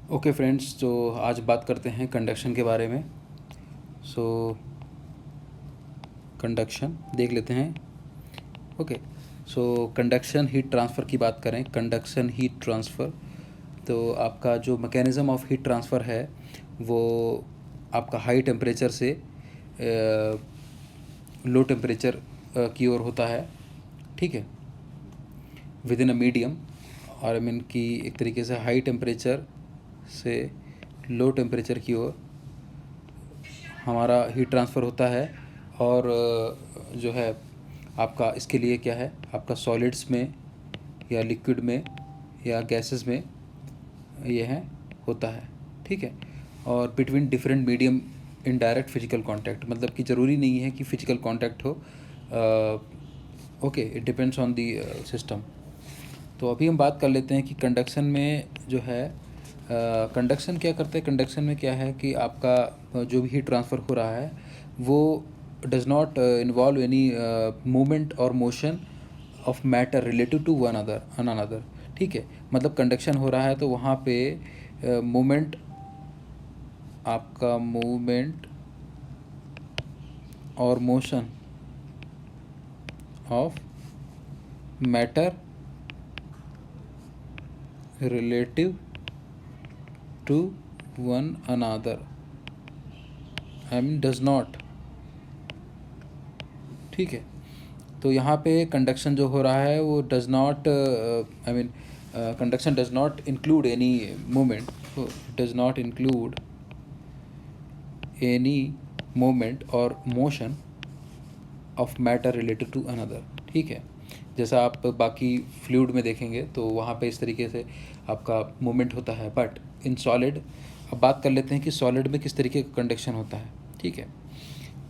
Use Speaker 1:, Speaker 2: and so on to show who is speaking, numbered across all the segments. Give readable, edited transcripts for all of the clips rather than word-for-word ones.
Speaker 1: Okay friends, तो आज बात करते हैं कंडक्शन के बारे में। सो कंडक्शन देख लेते हैं। ओके, सो कंडक्शन हीट ट्रांसफ़र की बात करें, कंडक्शन हीट ट्रांसफ़र, तो आपका जो मैकेनिज़्म ऑफ हीट ट्रांसफ़र है वो आपका हाई टेम्परेचर से लो टेम्परेचर की ओर होता है। ठीक है, विद इन अ मीडियम, और आई मीन कि एक तरीके से हाई टेम्परेचर से लो टेम्परेचर की ओर हमारा हीट ट्रांसफ़र होता है। और जो है आपका इसके लिए क्या है, आपका सॉलिड्स में या लिक्विड में या गैसेस में ये है होता है। ठीक है, और between different medium in direct physical contact, मतलब कि ज़रूरी नहीं है कि फ़िज़िकल कांटेक्ट हो। Okay, it depends on the system. तो अभी हम बात कर लेते हैं कि कंडक्शन में जो है कंडक्शन क्या करता है। कंडक्शन में क्या है कि आपका जो भी हीट ट्रांसफ़र हो रहा है वो does not involve any movement और motion of matter relative to one another. ठीक है, मतलब कंडक्शन हो रहा है तो वहाँ पे मूवमेंट, आपका मूवमेंट और motion of matter relative to one another, I mean does not. ठीक है, तो यहाँ पे कंडक्शन जो हो रहा है वो does not, I mean conduction does not include any moment, does not include any moment और motion of matter related to another. ठीक है, जैसा आप बाकी फ्लूइड में देखेंगे तो वहाँ पे इस तरीके से आपका मूवमेंट होता है, बट इन सॉलिड अब बात कर लेते हैं कि सॉलिड में किस तरीके का कंडक्शन होता है। ठीक है,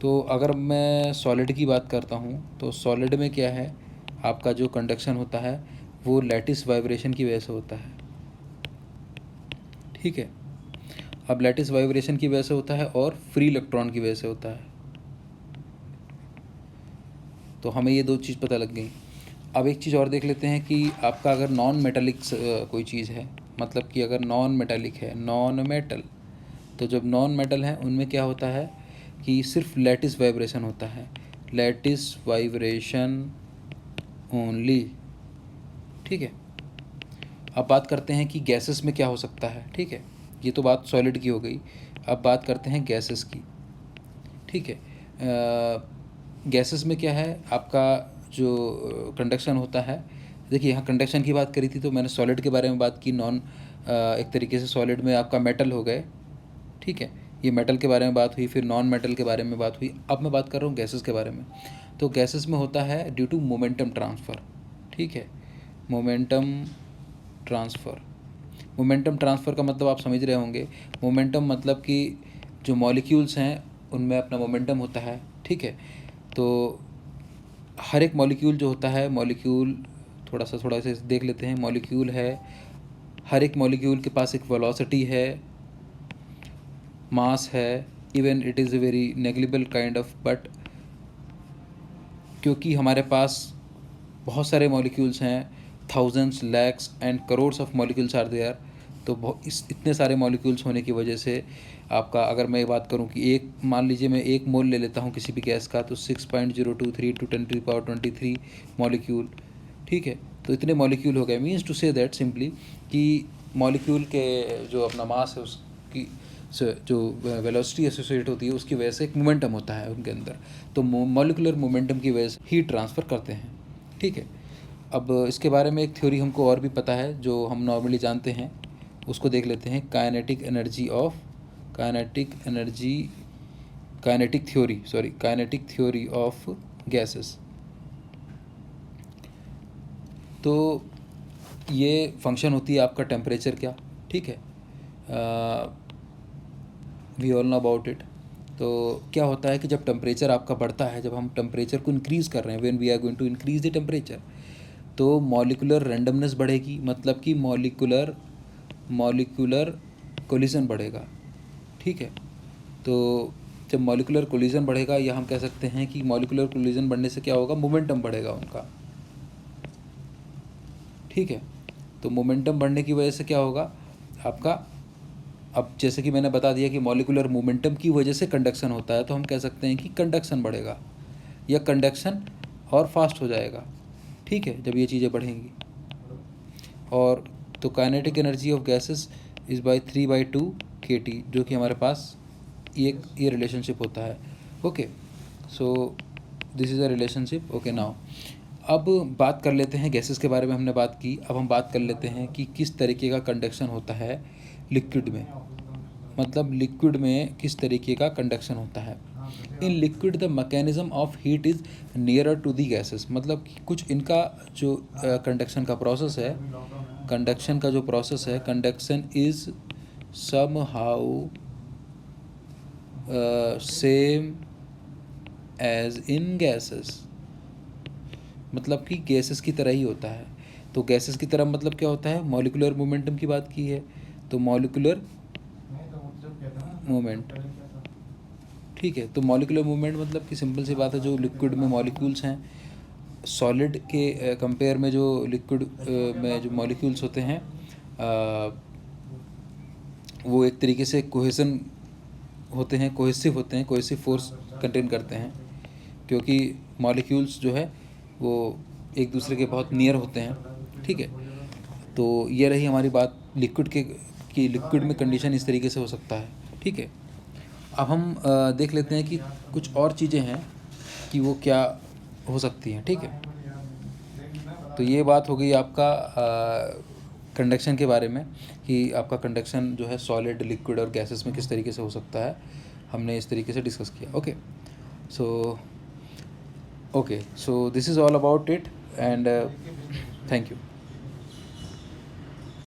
Speaker 1: तो अगर मैं सॉलिड की बात करता हूँ तो सॉलिड में क्या है, आपका जो कंडक्शन होता है वो लैटिस वाइब्रेशन की वजह से होता है। ठीक है, अब लैटिस वाइब्रेशन की वजह से होता है और फ्री इलेक्ट्रॉन की वजह से होता है। तो हमें ये दो चीज़ पता लग गई। अब एक चीज़ और देख लेते हैं कि आपका अगर नॉन मेटालिक कोई चीज़ है, मतलब कि अगर नॉन मेटालिक है, नॉन मेटल, तो जब नॉन मेटल है उनमें क्या होता है कि सिर्फ लैटिस वाइब्रेशन होता है, लैटिस वाइब्रेशन ओनली। ठीक है, अब बात करते हैं कि गैसेस में क्या हो सकता है। ठीक है, ये तो बात सॉलिड की हो गई, अब बात करते हैं गैसेस की। ठीक है, गैसेस में क्या है, आपका जो कंडक्शन होता है, देखिए यहाँ कंडक्शन की बात करी थी तो मैंने सॉलिड के बारे में बात की, नॉन एक तरीके से सॉलिड में आपका मेटल हो गए। ठीक है, ये मेटल के बारे में बात हुई, फिर नॉन मेटल के बारे में बात हुई, अब मैं बात कर रहा हूँ गैसेस के बारे में। तो गैसेस में होता है ड्यू टू मोमेंटम ट्रांसफ़र। ठीक है, मोमेंटम ट्रांसफ़र, मोमेंटम ट्रांसफ़र का मतलब आप समझ रहे होंगे। मोमेंटम मतलब कि जो मॉलिक्यूल्स हैं उनमें अपना मोमेंटम होता है। ठीक है, तो हर एक मॉलिक्यूल जो होता है, मॉलिक्यूल थोड़ा सा देख लेते हैं। मॉलिक्यूल है, हर एक मॉलिक्यूल के पास एक वेलोसिटी है, मास है, even it is a very negligible kind of, but क्योंकि हमारे पास बहुत सारे मॉलिक्यूल्स हैं, thousands, lakhs and crores of molecules are there, तो इतने सारे मॉलिक्यूल्स होने की वजह से आपका, अगर मैं बात करूं कि एक, मान लीजिए मैं एक मोल ले लेता हूं किसी भी गैस का, तो 6.023 टू 10⁻23 मॉलिक्यूल। ठीक है, तो इतने मॉलिक्यूल हो गए, means to say that simply कि मॉलिक्यूल के जो अपना मास है उसकी जो वेलोसिटी एसोसिएट होती है उसकी वजह से एक मोमेंटम होता है उनके अंदर, तो मॉलिकुलर मोमेंटम की वजह से हीट ट्रांसफ़र करते हैं। ठीक है, अब इसके बारे में एक थ्योरी हमको और भी पता है जो हम नॉर्मली जानते हैं, उसको देख लेते हैं। Kinetic energy of, kinetic theory of gases. तो ये फंक्शन होती है आपका टेम्परेचर क्या। ठीक है, we all know about it. तो क्या होता है कि जब टेम्परेचर आपका बढ़ता है, जब हम टेम्परेचर को इंक्रीज़ कर रहे हैं, when we are going to increase the temperature, तो मॉलिकुलर रैंडमनेस बढ़ेगी, मतलब कि मॉलिकुलर कोलिजन बढ़ेगा। ठीक है, तो जब मॉलिकुलर कोलिजन बढ़ेगा, या हम कह सकते हैं कि मॉलिकुलर कोलिजन बढ़ने से क्या होगा, मोमेंटम बढ़ेगा उनका। ठीक है, तो मोमेंटम बढ़ने की वजह से क्या होगा, आपका अब जैसे कि मैंने बता दिया कि मॉलिक्यूलर मोमेंटम की वजह से कंडक्शन होता है, तो हम कह सकते हैं कि कंडक्शन बढ़ेगा या कंडक्शन और फास्ट हो जाएगा, ठीक है, जब ये चीज़ें बढ़ेंगी। और तो kinetic energy of gases is by 3/2 kT, जो कि हमारे पास ये रिलेशनशिप होता है। Okay, so this is a relationship. Okay, now अब बात कर लेते हैं गैसेस के बारे में हमने बात की। अब हम बात कर लेते हैं कि किस तरीके का कंडक्शन होता है लिक्विड में, मतलब लिक्विड में किस तरीके का कंडक्शन होता है। In liquid the mechanism of heat is nearer to the gases, मतलब कि कुछ इनका जो कंडक्शन का प्रोसेस है, कंडक्शन का जो प्रोसेस है, conduction is somehow same as in gases, मतलब कि गैसेस की तरह ही होता है। तो गैसेस की तरह मतलब क्या होता है, मॉलिक्यूलर मोमेंटम की बात की है, तो मॉलिक्यूलर मोमेंट, ठीक है। तो मॉलिक्यूलर मूवमेंट मतलब कि सिंपल सी बात है, जो लिक्विड में मॉलिक्यूल्स हैं, सॉलिड के कंपेयर में जो लिक्विड में जो मॉलिक्यूल्स होते हैं वो एक तरीके से कोहेसन होते हैं, कोहेसिव होते हैं, कोहेसिव फोर्स कंटेन करते हैं, क्योंकि मॉलिक्यूल्स जो है वो एक दूसरे के बहुत नियर होते हैं, ठीक है। तो ये रही हमारी बात लिक्विड के कि लिक्विड में कंडीशन इस तरीके से हो सकता है, ठीक है। अब हम देख लेते हैं कि कुछ और चीज़ें हैं कि वो क्या हो सकती हैं, ठीक है। तो ये बात हो गई आपका कंडक्शन के बारे में, कि आपका कंडक्शन जो है सॉलिड, लिक्विड और गैसेस में किस तरीके से हो सकता है, हमने इस तरीके से डिस्कस किया। Okay, so this is all about it, and thank you.